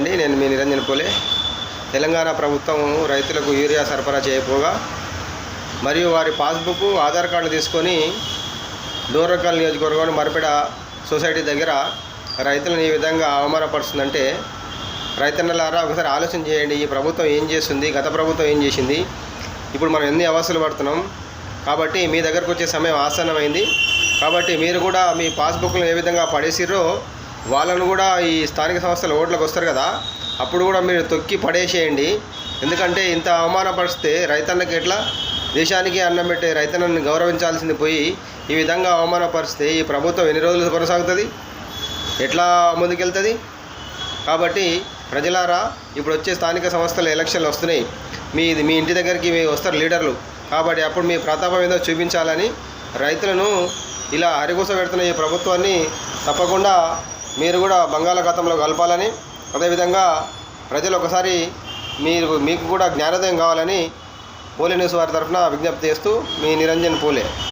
అండి, నేను మీ నిరంజన్ పూలే. తెలంగాణ ప్రభుత్వం రైతులకు యూరియా సరఫరా చేయకపోగా మరియు వారి పాస్బుక్ ఆధార్ కార్డు తీసుకొని డోర్నకల్ నియోజకవర్గంలో మరిపెడ సొసైటీ దగ్గర రైతులను ఈ విధంగా అవమానపరుస్తుందంటే, రైతన్నలారా ఒకసారి ఆలోచన చేయండి. ఈ ప్రభుత్వం ఏం చేస్తుంది, గత ప్రభుత్వం ఏం చేసింది, ఇప్పుడు మనం ఎన్ని అవస్థలు పడుతున్నాం. కాబట్టి మీ దగ్గరకు వచ్చే సమయం ఆసన్నమైంది. కాబట్టి మీరు కూడా మీ పాస్బుక్లను ఏ విధంగా పడేసిర్రో వాళ్ళను కూడా ఈ స్థానిక సంస్థల ఓట్లకు వస్తారు కదా, అప్పుడు కూడా మీరు తొక్కి పడేసేయండి. ఎందుకంటే ఇంత అవమానపరిస్తే రైతన్నకి ఎట్లా, దేశానికి అన్నం పెట్టే రైతన్నను గౌరవించాల్సింది పోయి ఈ విధంగా అవమానపరిస్తే ఈ ప్రభుత్వం ఎన్ని రోజులు కొనసాగుతుంది, ఎట్లా ముందుకెళ్తుంది? కాబట్టి ప్రజలారా, ఇప్పుడు వచ్చే స్థానిక సంస్థల ఎలక్షన్లు వస్తున్నాయి. మీ ఇంటి దగ్గరికి వస్తారు లీడర్లు. కాబట్టి అప్పుడు మీ ప్రతాపం ఏదో చూపించాలని రకు ఇలా అరిగూస పెడుతున్న ఈ ప్రభుత్వాన్ని తప్పకుండా మీరు కూడా బంగాళాఖాతంలో కలపాలని, అదేవిధంగా ప్రజలు ఒకసారి మీకు కూడా జ్ఞానోదయం కావాలని పూలే న్యూస్ వారి తరఫున విజ్ఞప్తి చేస్తూ మీ నిరంజన్ పూలే.